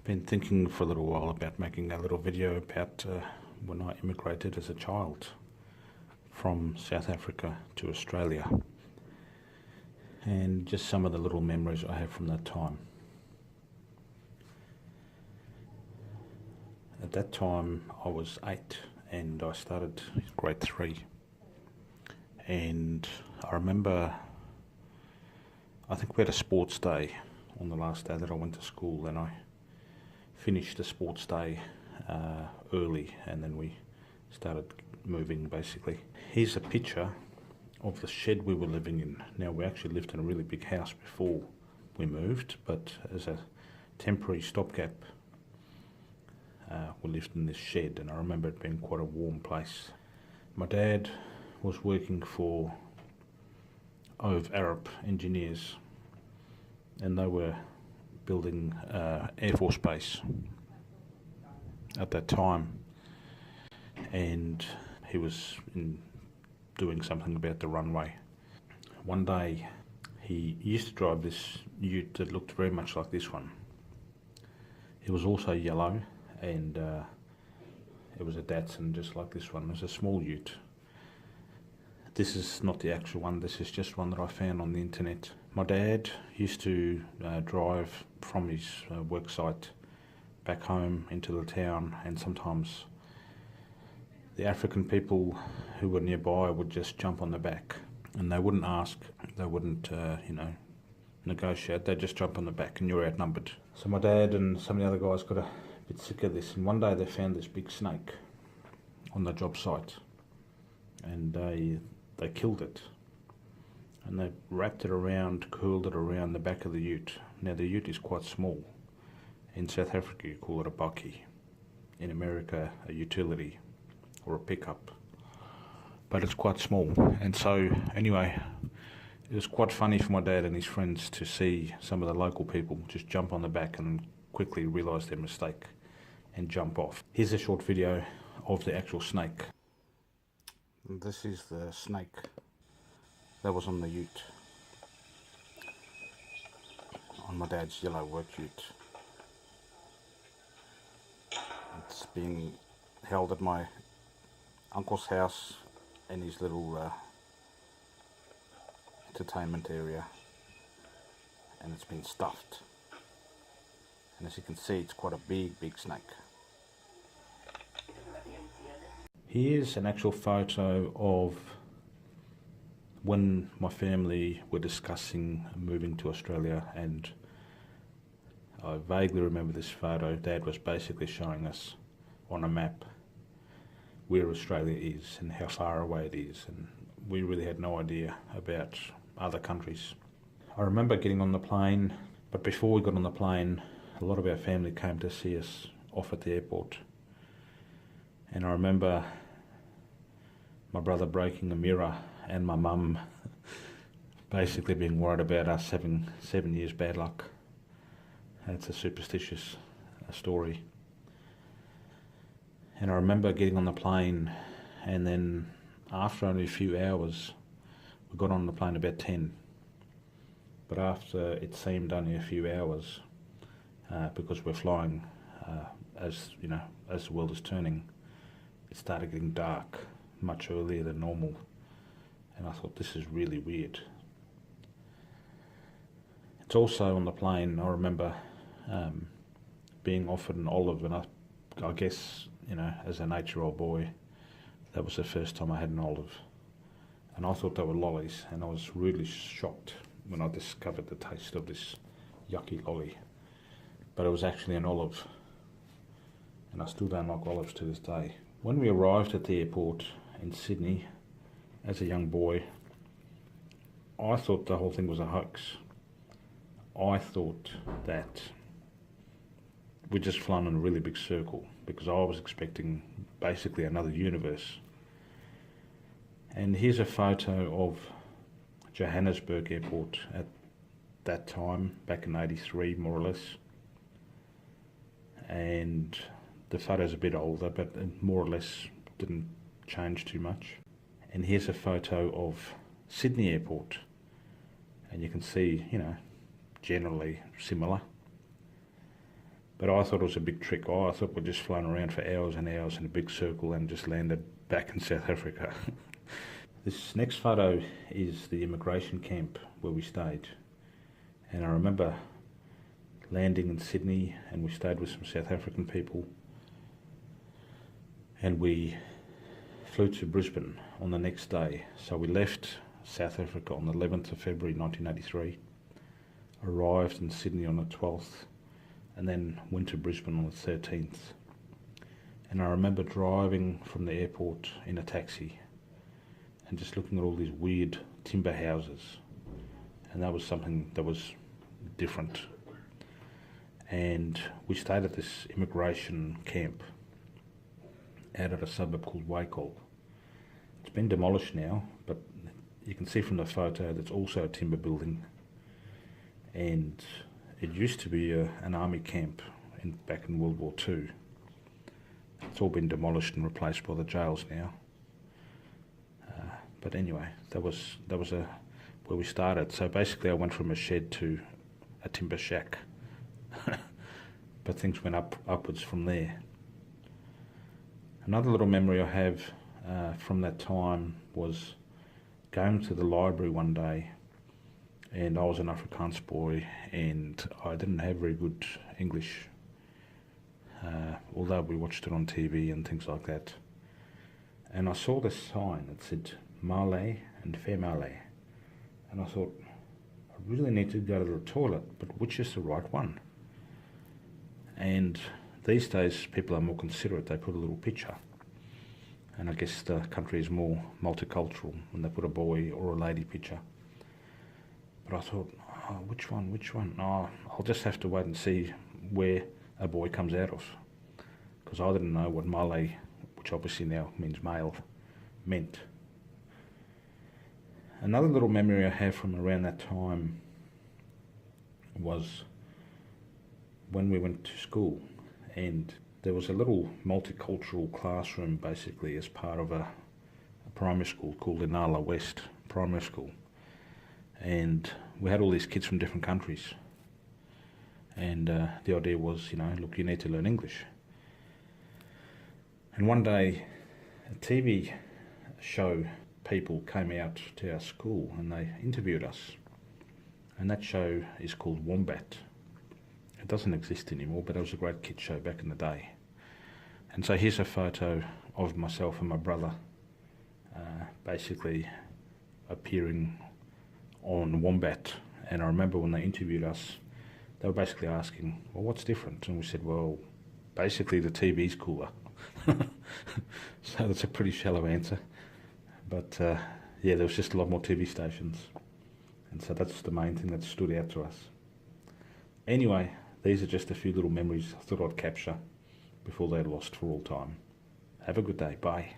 been thinking for a little while about making a little video about when I immigrated as a child from South Africa to Australia, and just some of the little memories I have from that time. At that time I was 8 and I started grade 3, and I remember, I think we had a sports day on the last day that I went to school, and I finished the sports day early, and then we started moving basically. Here's a picture of the shed we were living in. Now, we actually lived in a really big house before we moved, but as a temporary stopgap we lived in this shed, and I remember it being quite a warm place. My dad was working for OV Arab engineers, and they were building Air Force Base at that time, and he was doing something about the runway. One day he used to drive this ute that looked very much like this one. It was also yellow, and it was a Datsun just like this one. It was a small ute. This is not the actual one, this is just one that I found on the internet. My dad used to drive from his work site back home into the town, and sometimes the African people who were nearby would just jump on the back, and they wouldn't ask, they wouldn't negotiate, they'd just jump on the back and you're outnumbered. So my dad and some of the other guys got a bit sick of this, and one day they found this big snake on the job site, and they killed it, and they wrapped it around, curled it around the back of the ute. Now, the ute is quite small. In South Africa you call it a bakkie, in America a utility or a pickup, but it's quite small. And so anyway, it was quite funny for my dad and his friends to see some of the local people just jump on the back and quickly realise their mistake and jump off. Here's a short video of the actual snake. This is the snake that was on the ute, on my dad's yellow work ute. It's being held at my uncle's house in his little entertainment area, and it's been stuffed. And as you can see, it's quite a big snake. Here's an actual photo of when my family were discussing moving to Australia, and I vaguely remember this photo. Dad was basically showing us on a map where Australia is and how far away it is, and we really had no idea about other countries. I remember getting on the plane, but before we got on the plane, a lot of our family came to see us off at the airport, and I remember my brother breaking a mirror and my mum basically being worried about us having 7 years bad luck. It's a superstitious story. And I remember getting on the plane, and then after only a few hours, we got on the plane about 10. But after it seemed only a few hours, because we're flying, as the world is turning, it started getting dark much earlier than normal, and I thought, this is really weird. It's also on the plane, I remember being offered an olive, and I guess, as an 8-year-old boy, that was the first time I had an olive, and I thought they were lollies, and I was really shocked when I discovered the taste of this yucky lolly, but it was actually an olive, and I still don't like olives to this day. When we arrived at the airport in Sydney as a young boy, I thought the whole thing was a hoax. I thought that we'd just flown in a really big circle, because I was expecting basically another universe. And here's a photo of Johannesburg airport at that time, back in '83 more or less. And the photo's a bit older, but it more or less didn't change too much. And here's a photo of Sydney airport, and you can see, generally similar. But I thought it was a big trick. I thought we'd just flown around for hours and hours in a big circle and just landed back in South Africa. This next photo is the immigration camp where we stayed. And I remember landing in Sydney, and we stayed with some South African people. And we flew to Brisbane on the next day. So we left South Africa on the 11th of February 1983, arrived in Sydney on the 12th, and then went to Brisbane on the 13th. And I remember driving from the airport in a taxi and just looking at all these weird timber houses. And that was something that was different. And we stayed at this immigration camp out at a suburb called Wakefield. It's been demolished now, but you can see from the photo that's also a timber building. And it used to be an army camp back in World War II. It's all been demolished and replaced by the jails now. But anyway, that was where we started. So basically I went from a shed to a timber shack. But things went upwards from there. Another little memory I have from that time was going to the library one day, and I was an Afrikaans boy and I didn't have very good English, although we watched it on TV and things like that. And I saw this sign that said Male and Female, and I thought, I really need to go to the toilet, but which is the right one? And these days people are more considerate. They put a little picture, and I guess the country is more multicultural when they put a boy or a lady picture. But I thought, oh, which one? Oh, I'll just have to wait and see where a boy comes out of, because I didn't know what Male, which obviously now means male, meant. Another little memory I have from around that time was when we went to school, and there was a little multicultural classroom basically as part of a primary school called Inala West Primary School. And we had all these kids from different countries. And the idea was, look, you need to learn English. And one day, a TV show people came out to our school and they interviewed us. And that show is called Wombat. It doesn't exist anymore, but it was a great kids show back in the day. And so here's a photo of myself and my brother basically appearing on Wombat. And I remember when they interviewed us, they were basically asking, well, what's different? And we said, well, basically the TV's cooler. So that's a pretty shallow answer. But yeah, there was just a lot more TV stations. And so that's the main thing that stood out to us. Anyway, these are just a few little memories I thought I'd capture before they're lost for all time. Have a good day. Bye.